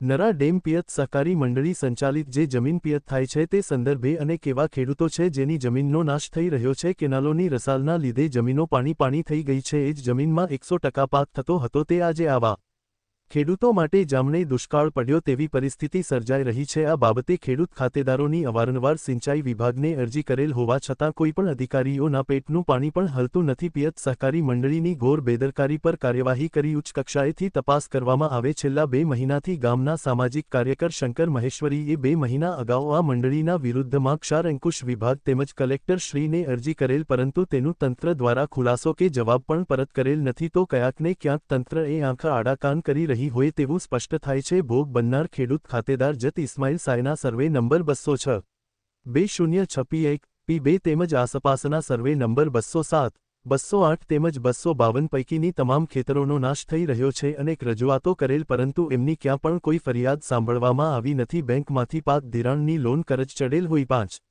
Nara dam પિયત સહકારી મંડળી સંચાલિત જે જમીન પિયત થાય છે તે સંદર્ભે અને કેવા ખેડૂતો છે જેની જમીનનો નાશ થઈ રહ્યો છે, કેનાલોની રસાલના લીધે જમીનો પાણી થઈ ગઈ છે, એ જ જમીનમાં 100% પાક થતો હતો તે આજે આવા ખેડૂતો માટે જામણે દુષ્કાળ પડ્યો તેવી પરિસ્થિતિ સર્જાઈ રહી છે। આ બાબતે ખેડૂત ખાતેદારોની અવારનવાર સિંચાઈ વિભાગને અરજી કરેલ હોવા છતાં કોઈપણ અધિકારીઓના પેટનું પાણી પણ હલતું નથી। પિયત સહકારી મંડળીની ઘોર બેદરકારી પર કાર્યવાહી કરી ઉચ્ચ કક્ષાએથી તપાસ કરવામાં આવે। છેલ્લા 2 મહિનાથી ગામના સામાજિક કાર્યકર શંકર મહેશ્વરીએ 2 મહિના અગાઉ આ મંડળીના વિરુદ્ધમાં ક્ષાર અંકુશ વિભાગ તેમજ કલેક્ટર શ્રીને અરજી કરેલ, પરંતુ તેનું તંત્ર દ્વારા ખુલાસો કે જવાબ પણ પરત કરેલ નથી, તો ક્યાંકને ક્યાંક તંત્રએ આંખા આડા કાન કરી હોય તેવું સ્પષ્ટ થાય છે। ભોગ બનનાર ખેડૂત ખાતેદાર જત Ismail Saina survey number 206, 2056 P2 તેમજ આસપાસના સર્વે નંબર 207, 208 તેમજ 252 પૈકીની તમામ ખેતરોનો નાશ થઈ રહ્યો છે। અનેક રજૂઆતો કરેલ, પરંતુ એમની ક્યાં પણ કોઈ ફરિયાદ સાંભળવામાં આવી નથી। બેંકમાંથી પાક ધિરાણની લોન કરજ ચડેલ હોય, 5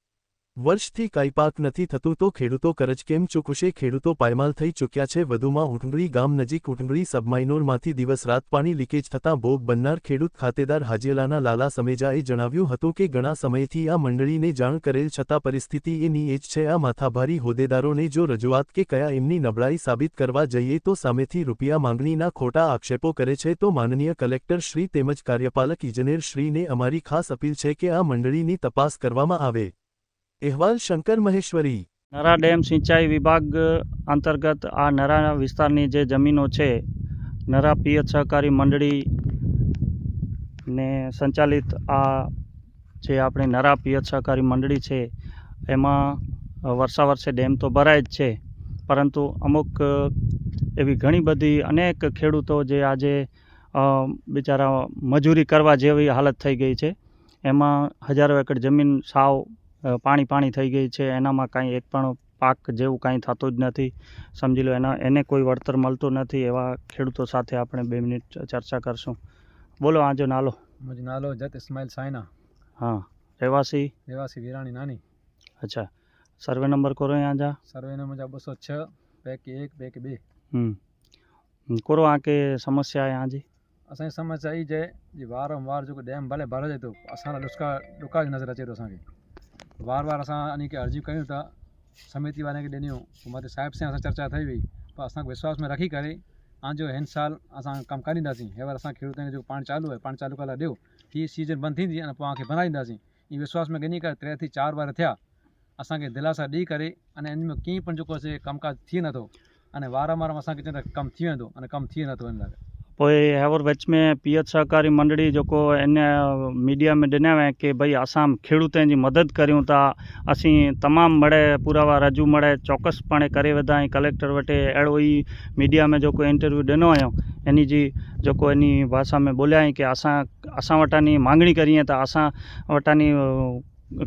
વર્ષથી કાંઈ પાક નથી થતું, તો ખેડૂતો કરજ કેમ ચૂકવશે? ખેડૂતો પાયમાલ થઈ ચૂક્યા છે। વધુમાં ઉટંગળી ગામ નજીક ઉટંગળી સબમાઇનોરમાંથી દિવસ રાત પાણી લીકેજ થતાં ભોગ બનનાર ખેડૂત ખાતેદાર હાજીલાના લાલા સમેજાએ જણાવ્યું હતું કે ઘણા સમયથી આ મંડળીને જાણ કરેલ છતાં પરિસ્થિતિ એની એ જ છે। આ માથાભારી હોદ્દેદારોને જો રજૂઆત કે કયા એમની નબળાઈ સાબિત કરવા જઈએ તો સામેથી રૂપિયા માંગણીના ખોટા આક્ષેપો કરે છે। તો માનનીય કલેક્ટર શ્રી તેમજ કાર્યપાલક ઇજનેર શ્રીને અમારી ખાસ અપીલ છે કે આ મંડળીની તપાસ કરવામાં આવે। અહેવાલ શંકર મહેશ્વરી। નરા ડેમ સિંચાઈ વિભાગ અંતર્ગત આ નરા વિસ્તારની જે જમીનો છે, નરા પિયત સહકારી મંડળી ને સંચાલિત આ જે આપણી નરા પિયત સહકારી મંડળી છે, એમાં વર્ષા વર્ષે ડેમ તો ભરાય જ છે, પરંતુ અમુક એવી ઘણી બધી અનેક ખેડૂતો જે આજે બિચારા મજૂરી કરવા જેવી હાલત થઈ ગઈ છે। એમાં હજારો એકર જમીન સાવ પાણી થઈ ગઈ છે। એનામાં કાંઈ એક પણ પાક જેવું કાંઈ થતું જ નથી, સમજી લો એને કોઈ વળતર મળતું નથી। એવા ખેડૂતો સાથે આપણે 2 મિનિટ ચર્ચા કરશું। બોલો, આજો નાલો? मुझे नालो जत इस्माइल साइना। हाँ, રહેવાસી वीराणी नानी। अच्छा, सर्वे नंबर करो यहाँ जा? सर्वे नंबर 206 पैक 1 पैक 2 करो। आके समस्या है यहाँ जी? असांजी समस्या ई है जी वारंवार जो डैम भले भर जाए तो असां ॾुका नज़र अचे तो असांखे वार असां यानी कि अर्जी कयूं था समिति वाले खे ॾिनियूं, मत साहिब से असां चर्चा थी हुई, पर असांखे विश्वास में रखी करे जो हिन साल असां कमु करींदासीं। हेवर असां खेडूतनि खे जो पाणी चालू आहे, पाणी चालू करण लाइ ॾियो, हीअ सीज़न बंदि थींदी अने पोइ तव्हांखे बनाईंदासीं। ई विश्वास में गिनी करे 3 थी 4 बार थिया असांखे दिलासा ॾेई करे अने इन में कीअं पण जेको असांखे कमकाज थिए नथो अने वारंवार असांखे चवंदा कमु थी वेंदो अने कमु थिए नथो। इन लाइ पोइ हेवर विच में पियत सहकारी मंडળી जेको इन मीडिया में ॾिना हुआ कि भई असां खेडूतनि जी मदद करियूं था, असीं तमामु मड़े पुरावा रजू मड़े चौकसपणे करे विधा आहियूं कलेक्टर वटि। अहिड़ो ई मीडिया में जेको इंटरव्यू ॾिनो हुयो इन जी जेको इन भाषा में बोलिया आहियूं कि असां वटां मांगणी करी त असां वटां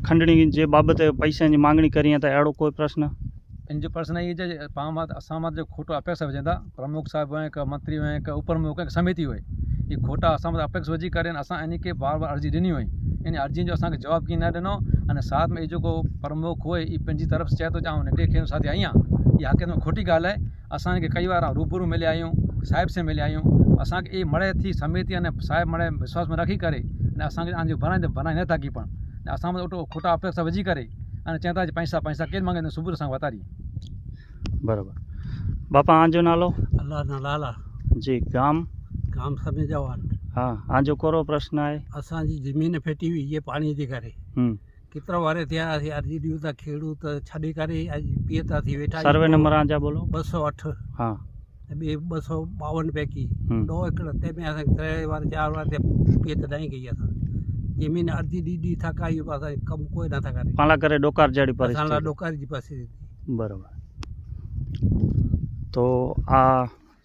खंडणी जे बाबति पैसनि जी मांगणी करी त अहिड़ो कोई प्रश्न? इन जो प्रश्न ये असां मां जो खोटो अपेक्स विझंदा प्रमुख साहब हुए का मंत्री हुए का उपर में हुए समिति हुए, ये खोटा असां मत अपेक्स विझी करे असां इन के बार अर्जी ॾिनी हुई। इन अर्जी जो असांखे जवाब कीअं न ॾिनो अने साथ में जेको प्रमुख हुए ई पंहिंजी तरफ़ से चए थो जाऊं निकिरे खे साथ आई आहियां, इहा हक़ीक़त में खोटी ॻाल्हि आहे। असांखे कई बार रूबरू मिलिया आहियूं, साहिब से मिलिया आहियूं, असांखे ई मड़े थी समिति अने साहिब मड़े विश्वास में रखी करे अने असांखे तव्हांजो बनाए नथा की पण असां वटि खोटा अपेक्स विझी करे अने चवनि था पैसा केरु मांगे सुबुह असांखे वतारी। बराबर। बापा आजो नालो? अल्लाह ना लाला जी। गाम? गाम समें जवान। हाँ, आजो करो प्रश्न है? असांजी ज़मीन फेटी हुई ये पानी जे करे केतिरा वारे थिया अर्जी ॾियूं था खेडूत छॾे करे पियता थी वेठा। सर्वे नंबर आजा बोलो? 208। हाँ, ॿिए 252 पैकी 2 एकड़ ते में असांखे 3 वार 4 वार पियत ॾाई गई असां ज़मीन अर्जी ॾी थका आहियूं, असां कमु कोई नथा करे पाला करे डोकार जड़ी परिस्थिति। असां डोकार जी परिस्थिति। बराबर। तो आ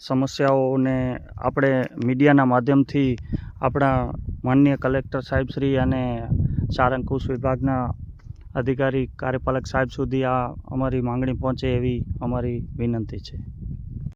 समस्याओने આપણે મીડિયાના માધ્યમથી આપણા માનનીય કલેક્ટર સાહેબ શ્રી અને ક્ષાર અંકુશ વિભાગના અધિકારી કાર્યપાલક સાહેબ સુધી આ અમારી માંગણી પહોંચે એવી અમારી વિનંતી છે।